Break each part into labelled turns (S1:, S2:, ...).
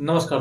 S1: नमस्कार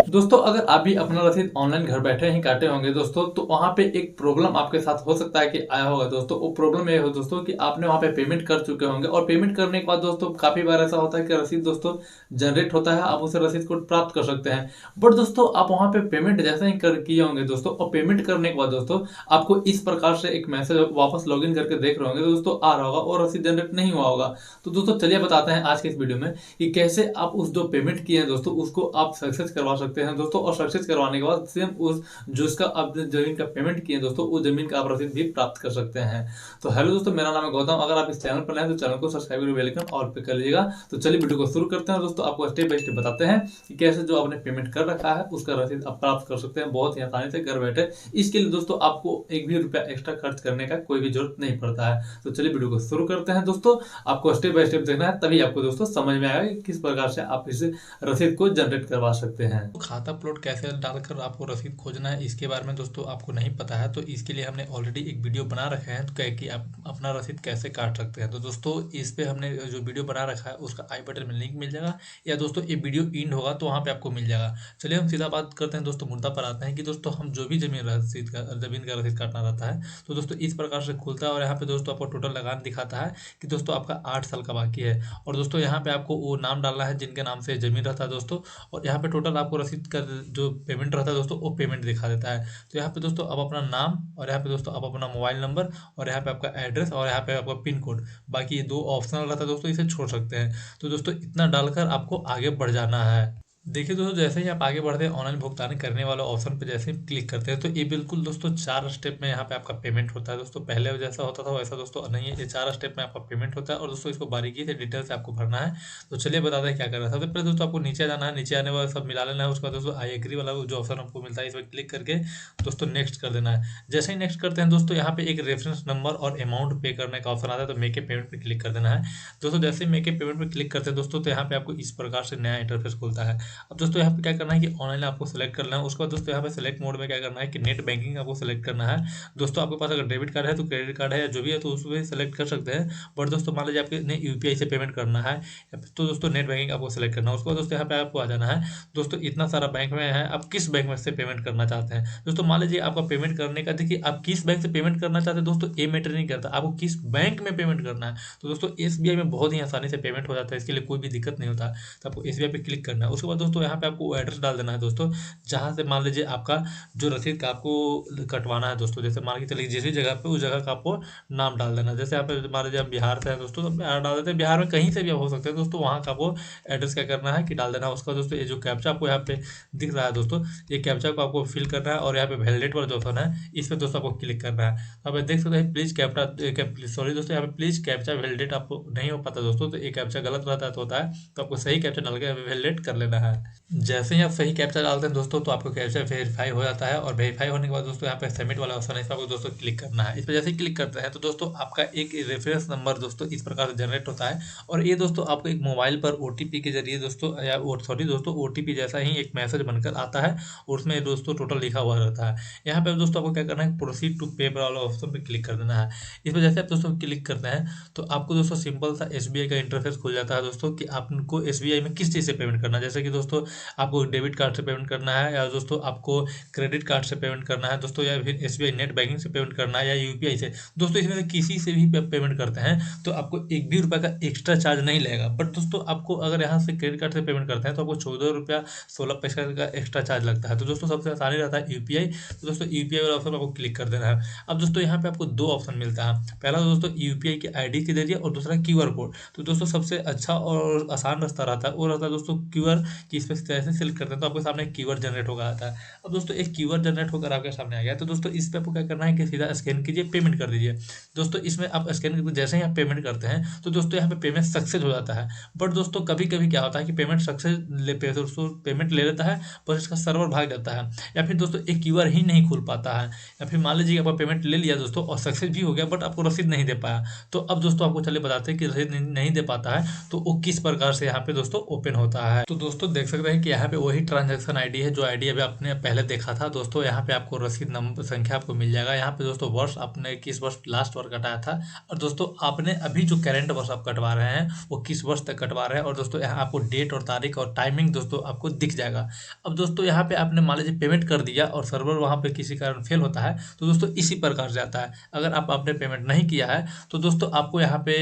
S1: दोस्तों अगर आप भी अपना रसीद ऑनलाइन घर बैठे ही काटे होंगे दोस्तों, तो वहाँ पे एक प्रॉब्लम आपके साथ हो सकता है कि आया होगा दोस्तों। वो प्रॉब्लम ये हो दोस्तों कि आपने वहाँ पे पेमेंट कर चुके होंगे और पेमेंट करने के बाद दोस्तों काफ़ी बार ऐसा होता है कि रसीद दोस्तों जनरेट होता है, आप उसे रसीद को प्राप्त कर सकते हैं। बट दोस्तों आप वहाँ पे पेमेंट जैसे ही कर किए होंगे दोस्तों, और पेमेंट करने के बाद दोस्तों आपको इस प्रकार से एक मैसेज वापस लॉगिन करके देख रहे होंगे तो दोस्तों आ रहा होगा और रसीद जनरेट नहीं हुआ होगा। तो दोस्तों चलिए बताते हैं आज के इस वीडियो में कि कैसे आप उस जो पेमेंट किए हैं दोस्तों उसको आप सक्सेस करवा सकते हैं दोस्तों। और सक्सेस करवाने के बाद सेम उस जो इसका आप जमीन का पेमेंट किए दोस्तों, उस जमीन का आप रसीद भी प्राप्त कर सकते हैं। तो हेलो दोस्तों, मेरा नाम है गौतम। अगर आप इस चैनल पर नए हैं तो चैनल को सब्सक्राइब करके बेल आइकन ऑल पे कर लीजिएगा। तो चलिए वीडियो को शुरू करते हैं दोस्तों। आपको स्टेप बाय स्टेप बताते हैं कि कैसे जो आपने पेमेंट कर रखा है उसका रसीद आप प्राप्त कर सकते हैं बहुत ही आसानी से घर बैठे। इसके लिए दोस्तों आपको एक भी रुपया एक्स्ट्रा खर्च करने का कोई भी जरूरत नहीं पड़ता है। तो चलिए वीडियो को शुरू करते हैं दोस्तों। आपको स्टेप बाय स्टेप देखना है, तभी आपको दोस्तों समझ में आएगा कि किस प्रकार से आप इस रसीद को जनरेट करवा सकते हैं।
S2: तो खाता प्लॉट कैसे डालकर आपको रसीद खोजना है, इसके बारे में दोस्तों आपको नहीं पता है तो इसके लिए हमने ऑलरेडी एक वीडियो बना रखे हैं तो क्या कि आप अपना रसीद कैसे काट सकते हैं। तो दोस्तों इस पे हमने जो वीडियो बना रखा है उसका आई बटन में लिंक मिल जाएगा, या दोस्तों ये वीडियो इंड होगा तो वहाँ पे आपको मिल जाएगा। चलिए हम सीधा बात करते हैं दोस्तों, मुद्दा पर आते हैं कि दोस्तों हम जो भी जमीन का रसीद काटना रहता है तो दोस्तों इस प्रकार से खुलता है और यहाँ पे दोस्तों आपको टोटल लगान दिखाता है कि दोस्तों आपका 8 साल का बाकी है। और दोस्तों यहाँ पे आपको वो नाम डालना है जिनके नाम से जमीन रहता है दोस्तों। और यहाँ पे टोटल आपको रसीद का जो पेमेंट रहता है दोस्तों वो पेमेंट दिखा देता है। तो यहाँ पे दोस्तों आप अपना नाम, और यहाँ पे दोस्तों आप अपना मोबाइल नंबर, और यहाँ पे आपका एड्रेस, और यहाँ पे आपका पिन कोड, बाकी ये दो ऑप्शनल रहता है दोस्तों, इसे छोड़ सकते हैं। तो दोस्तों इतना डालकर आपको आगे बढ़ जाना है। देखिए दोस्तों, जैसे ही आप आगे बढ़ते हैं ऑनलाइन भुगतान करने वाले ऑप्शन पे जैसे ही क्लिक करते हैं तो ये बिल्कुल दोस्तों 4 स्टेप में यहाँ पे आपका पेमेंट होता है दोस्तों। पहले जैसा होता था वैसा दोस्तों नहीं है, ये 4 स्टेप में आपका पेमेंट होता है और दोस्तों इसको बारीकी से डिटेल से आपको भरना है। तो चलिए बताते हैं क्या करना है। सबसे पहले दोस्तों आपको नीचे जाना है, नीचे आने वाला सब मिला लेना है। उसके बाद दोस्तों आई एग्री वाला जो ऑप्शन आपको मिलता है इस पर क्लिक करके दोस्तों नेक्स्ट कर देना है। जैसे ही नेक्स्ट करते हैं दोस्तों यहाँ पे एक रेफरेंस नंबर और अमाउंट पे करने का ऑप्शन आता है, तो मेक ए पेमेंट पे क्लिक कर देना है दोस्तों। जैसे ही मेक ए पेमेंट पे क्लिक करते हैं दोस्तों तो यहाँ पे आपको इस प्रकार से नया इंटरफेस खुलता है। अब दोस्तों यहाँ पे क्या करना है कि ऑनलाइन आपको सेलेक्ट करना है। उसके बाद दोस्तों यहाँ पे सेलेक्ट मोड में क्या करना है कि नेट बैंकिंग आपको सेलेक्ट करना है दोस्तों। आपके पास अगर डेबिट कार्ड है तो क्रेडिट कार्ड है या जो भी है तो उसमें सेलेक्ट कर सकते हैं। बट दोस्तों मान लीजिए आपके यूपीआई से पेमेंट करना है तो दोस्तों नेट बैंकिंग आपको सेलेक्ट करना है। उसके बाद दोस्तों यहाँ पे आपको आ जाना है दोस्तों। इतना सारा बैंक में है, आप किस बैंक में से पेमेंट करना चाहते हैं दोस्तों। मान लीजिए आपका पेमेंट करने का, देखिए आप किस बैंक से पेमेंट करना चाहते हैं दोस्तों ये मैटर नहीं करता, आपको किस बैंक में पेमेंट करना है। तो दोस्तों एसबीआई में बहुत ही आसानी से पेमेंट हो जाता है, इसके लिए कोई भी दिक्कत नहीं होता। तो आपको एसबीआई पे क्लिक करना है। उसके बाद दोस्तों यहाँ पे आपको एड्रेस डाल देना है दोस्तों, जहाँ से मान लीजिए आपका जो रसीद का आपको कटवाना है दोस्तों। जैसे मान के चलिए जिस भी जगह पे उस जगह का आपको नाम डाल देना है। जैसे आप मान लीजिए हम बिहार से हैं दोस्तों तो बिहार डाल देते हैं, बिहार में कहीं से भी आप हो सकते हैं दोस्तों। वहाँ का आपको एड्रेस क्या करना है कि डाल देना है। उसका दोस्तों ये जो कैप्चा आपको यहाँ पे दिख रहा है दोस्तों, ये कैप्चा को आपको फिल करना है और यहाँ पे वैलिडेट वाला जो ऑप्शन है इस पर दोस्तों आपको क्लिक करना है। आप देख सकते हैं प्लीज कैप्चा, सॉरी दोस्तों यहाँ पे प्लीज कैप्चा वैलिडेट आपको नहीं हो पाता दोस्तों, तो ये कैप्चा गलत रहता है तो होता है, तो आपको सही कैप्चा डाल के वैलिडेट कर लेना है। जैसे ही आप सही कैप्चा डालते हैं दोस्तों तो आपको कैप्चा वेरीफाई हो जाता है, और वेरीफाई होने के बाद दोस्तों यहाँ पे सबमिट वाला ऑप्शन है, इस पर आपको दोस्तों क्लिक करना है। इस पर जैसे ही क्लिक करते हैं तो दोस्तों आपका एक रेफरेंस नंबर दोस्तों इस प्रकार से जनरेट होता है, और ये दोस्तों आपको एक मोबाइल पर ओटीपी के जरिए दोस्तों, या सॉरी दोस्तों ओटीपी जैसा ही एक मैसेज बनकर आता है और उसमें दोस्तों टोटल लिखा हुआ रहता है। यहाँ पे दोस्तों आपको क्या करना है, प्रोसीड टू पे वाला ऑप्शन पे क्लिक कर देना है। इस पर जैसे आप दोस्तों क्लिक करते हैं तो आपको दोस्तों सिंपल सा एसबीआई का इंटरफेस खुल जाता है दोस्तों, कि आपको एसबीआई में किस चीज़ से पेमेंट करना है। जैसे कि दोस्तों आपको डेबिट कार्ड से पेमेंट करना है, या दोस्तों आपको क्रेडिट कार्ड से पेमेंट करना है दोस्तों, या फिर एसबीआई नेट बैंकिंग से पेमेंट करना है, या यूपीआई से दोस्तों। इसमें से किसी से भी पेमेंट करते हैं तो आपको एक भी रुपये का एक्स्ट्रा चार्ज नहीं लगेगा। बट दोस्तों आपको अगर यहाँ से क्रेडिट कार्ड से पेमेंट करते हैं तो आपको 14 रुपया 16 पैसा का एक्स्ट्रा चार्ज लगता है। तो दोस्तों सबसे आसानी रहता है यूपीआई, तो दोस्तों यूपीआई वाला ऑप्शन आपको क्लिक कर देना है। अब दोस्तों यहाँ पे आपको दो ऑप्शन मिलता है, पहला दोस्तों यूपीआई के आईडी के जरिए और दूसरा क्यूआर कोड। तो दोस्तों सबसे अच्छा और आसान रास्ता रहता है वो रहता है दोस्तों क्यूआर, की इस पर जैसे सेलेक्ट करते हैं तो आपके सामने क्यूआर जनरेट होगा आता है। अब दोस्तों एक क्यूआर जनरेट होकर आपके सामने आ गया, तो दोस्तों इस पे आपको क्या करना है कि सीधा स्कैन कीजिए, पेमेंट कर दीजिए दोस्तों। इसमें आप स्कैन करके जैसे ही आप पेमेंट करते हैं तो दोस्तों यहाँ पे पेमेंट सक्सेस हो जाता है। बट दोस्तों कभी कभी क्या होता है कि पेमेंट सक्सेस दोस्तों पेमेंट ले लेता है पर इसका सर्वर भाग जाता है, या फिर दोस्तों एक क्यूआर ही नहीं खुल पाता है, या फिर मान लीजिए आपका पेमेंट ले लिया दोस्तों और सक्सेस भी हो गया बट आपको रसीद नहीं दे पाया। तो अब दोस्तों आपको चलिए बताते हैं कि रसीद नहीं दे पाता है तो वो किस प्रकार से यहाँ पे दोस्तों ओपन होता है। तो दोस्तों देख सकते हैं कि यहाँ पे वही ट्रांजैक्शन आईडी है जो आईडी अभी आपने पहले देखा था दोस्तों। यहाँ पे आपको रसीद नंबर संख्या आपको मिल जाएगा। यहाँ पे दोस्तों वर्ष आपने किस वर्ष लास्ट वर्ष कटाया था, और दोस्तों आपने अभी जो करेंट वर्ष आप कटवा रहे हैं वो किस वर्ष तक कटवा रहे हैं, और दोस्तों यहाँ आपको डेट और तारीख और टाइमिंग दोस्तों आपको दिख जाएगा। अब दोस्तों यहाँ पे आपने मान लीजिए पेमेंट कर दिया और सर्वर वहाँ पे किसी कारण फेल होता है तो दोस्तों इसी प्रकार से आता है। अगर आपने पेमेंट नहीं किया है तो दोस्तों आपको यहाँ पे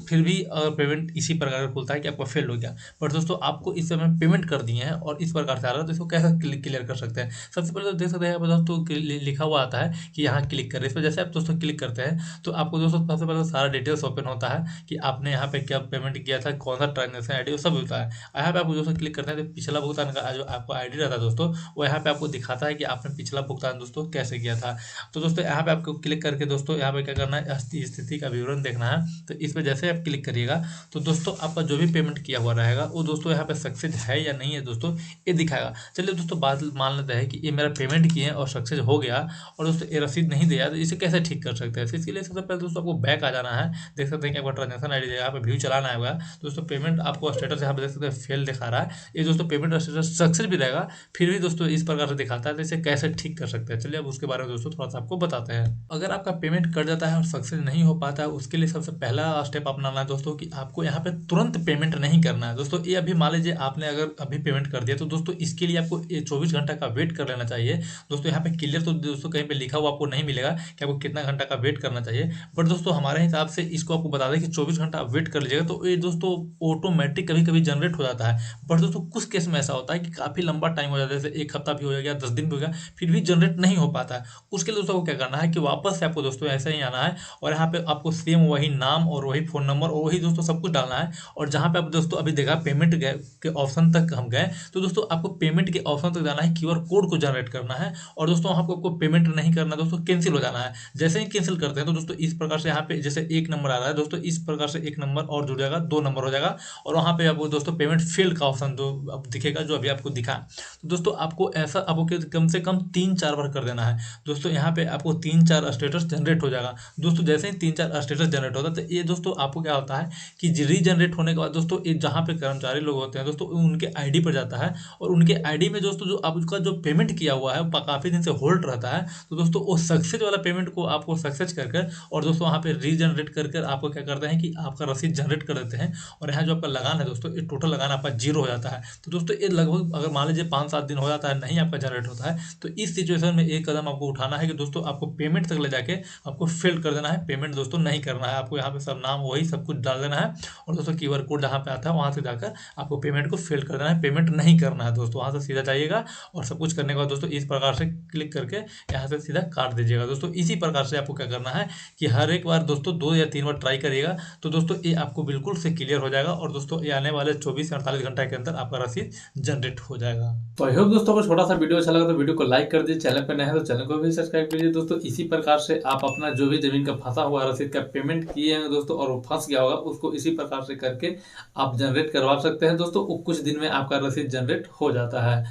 S2: फिर भी पेमेंट इसी प्रकार से खुलता है कि आपका फेल हो गया। बट दोस्तों आपको इस समय पेमेंट कर दिए हैं और इस प्रकार से आ रहा है तो इसको कैसे क्लियर कर सकते हैं। सबसे पहले तो देख सकते हैं यहाँ पर दोस्तों लिखा हुआ आता है कि यहाँ क्लिक करें। इस पर जैसे आप दोस्तों क्लिक करते हैं तो आपको दोस्तों सबसे पहले सारा डिटेल्स ओपन होता है कि आपने यहाँ पे क्या पेमेंट किया था, कौन सा ट्रांजेक्शन आईडी, वो सब होता है। यहाँ पे आपको दोस्तों क्लिक करते हैं तो पिछला भुगतान का जो आपको आईडी रहता है दोस्तों वो यहाँ पे आपको दिखाता है कि आपने पिछला भुगतान दोस्तों कैसे किया था। तो दोस्तों यहाँ पे आपको क्लिक करके दोस्तों यहाँ पे क्या करना है, स्थिति का विवरण देखना है। तो इस पर जैसे आप क्लिक करिएगा तो दोस्तों आपका जो भी पेमेंट किया हुआ रहेगा वो दोस्तों यहाँ पे सक्सेस है या नहीं है दोस्तों ये दिखाएगा। चलिए दोस्तों बात मान लेते हैं कि ये मेरा पेमेंट किए और सक्सेस हो गया और दोस्तों ये रसीद नहीं दिया तो इसे कैसे ठीक कर सकते हैं। तो इसके लिए सबसे पहले दोस्तों आपको बैक आ जाना है। देख सकते हैं कि आपका ट्रांजेक्शन आईडी यहाँ पे व्यू चलाना है दोस्तों। पेमेंट आपको स्टेटस यहाँ पे देख सकते हैं फेल दिखा रहा है, ये दोस्तों पेमेंट स्टेटस सक्सेस भी रहेगा फिर भी दोस्तों इस प्रकार से दिखाता है। तो इसे कैसे ठीक कर सकते हैं चलिए अब उसके बारे में दोस्तों थोड़ा सा आपको बताते हैं। अगर आपका पेमेंट कट जाता है और सक्सेस नहीं हो पाता है उसके लिए सबसे पहला स्टेप अपनाना है दोस्तों कि आपको यहाँ पे तुरंत पेमेंट नहीं करना है दोस्तों। ये अभी मान लीजिए आपने अगर अभी पेमेंट कर दिया तो दोस्तों इसके लिए आपको 24 घंटा का वेट कर लेना चाहिए दोस्तों। यहाँ पे क्लियर तो दोस्तों कहीं पे लिखा हुआ आपको नहीं मिलेगा कि आपको कितना घंटा का वेट करना चाहिए, बट दोस्तों हमारे हिसाब से इसको आपको बता दें कि 24 घंटा वेट कर लीजिएगा। तो ये दोस्तों ऑटोमेटिक कभी कभी जनरेट हो जाता है, बट दोस्तों कुछ केस में ऐसा होता है कि काफ़ी लंबा टाइम हो जाता है, जैसे 1 हफ्ता भी हो गया, 10 दिन भी हो गया, फिर भी जनरेट नहीं हो पाता है। उसके लिए दोस्तों को क्या करना है कि वापस से आपको दोस्तों ऐसे ही आना है और यहाँ पे आपको सेम वही नाम और वही फ़ोन नंबर और वही दोस्तों सब कुछ डालना है। और जहाँ पे आप दोस्तों अभी देखा पेमेंट के ऑप्शन तक हम गए तो दोस्तों आपको पेमेंट के ऑप्शन तक जाना है, QR कोड को जनरेट करना है और दोस्तों वहाँ पे आपको पेमेंट नहीं करना दोस्तों, कैंसिल हो जाना है। जैसे ही कैंसिल करते हैं तो दोस्तों इस प्रकार से यहाँ पे जैसे 1 नंबर आ रहा है दोस्तों, इस प्रकार से 1 नंबर और जुड़ जाएगा, 2 नंबर हो जाएगा और वहाँ पे आपको दोस्तों पेमेंट फेल का ऑप्शन जो अब दिखेगा जो अभी आपको दिखा। तो दोस्तों आपको ऐसा आपको कम से कम 3-4 बार कर देना है दोस्तों। यहाँ पे आपको 3-4 स्टेटस जनरेट हो जाएगा दोस्तों। जैसे ही 3-4 स्टेटस जनरेट होता है तो ये दोस्तों आपको क्या होता है कि रीजनरेट होने के बाद दोस्तों ये जहाँ पे कर्मचारी लोग होते हैं दोस्तों उनके आईडी पर जाता है और उनके आईडी में दोस्तों जो आपका जो पेमेंट किया हुआ है काफ़ी दिन से होल्ड रहता है तो दोस्तों वो सक्सेस वाला पेमेंट को आपको सक्सेस कर और दोस्तों वहाँ पे रीजनरेट कर आपको क्या करते हैं कि आपका रसीद जनरेट कर देते हैं और यहाँ जो आपका लगान है दोस्तों ये टोटल लगान आपका 0 हो जाता है। तो दोस्तों ये लगभग अगर मान लीजिए 5-7 दिन हो जाता है नहीं आपका जनरेट होता है तो इस सिचुएशन में एक कदम आपको उठाना है कि दोस्तों आपको पेमेंट तक ले जाके आपको फेल कर देना है, पेमेंट दोस्तों नहीं करना है। आपको यहाँ पे सब नाम वही सब कुछ डाल देना है और दोस्तों QR कोड जहाँ पे आता है वहाँ से जाकर आपको पेमेंट को फेल कर देना है, पेमेंट नहीं करना है दोस्तों। वहाँ से सीधा जाइएगा और सब कुछ करने के बाद दोस्तों इस प्रकार से क्लिक करके यहाँ से सीधा काट दीजिएगा दोस्तों। इसी प्रकार से आपको क्या करना है कि हर एक बार दोस्तों 2 या 3 बार ट्राई करिएगा तो दोस्तों ये आपको बिल्कुल से क्लियर हो जाएगा और दोस्तों ये आने वाले 24 से 48 घंटे के अंदर आपका रसीद जनरेट हो जाएगा।
S1: तो आई होप दोस्तों को छोटा सा वीडियो अच्छा लगा तो वीडियो को लाइक कर दीजिए, चैनल पर नए हैं तो चैनल को भी सब्सक्राइब कीजिए दोस्तों। इसी प्रकार से आप अपना जो भी जमीन का फंसा हुआ रसीद का पेमेंट किए हैं दोस्तों और वो फंस गया होगा उसको इसी प्रकार से करके आप जनरेट करवा सकते हैं दोस्तों। कुछ दिन में आपका रसीद जनरेट हो जाता है।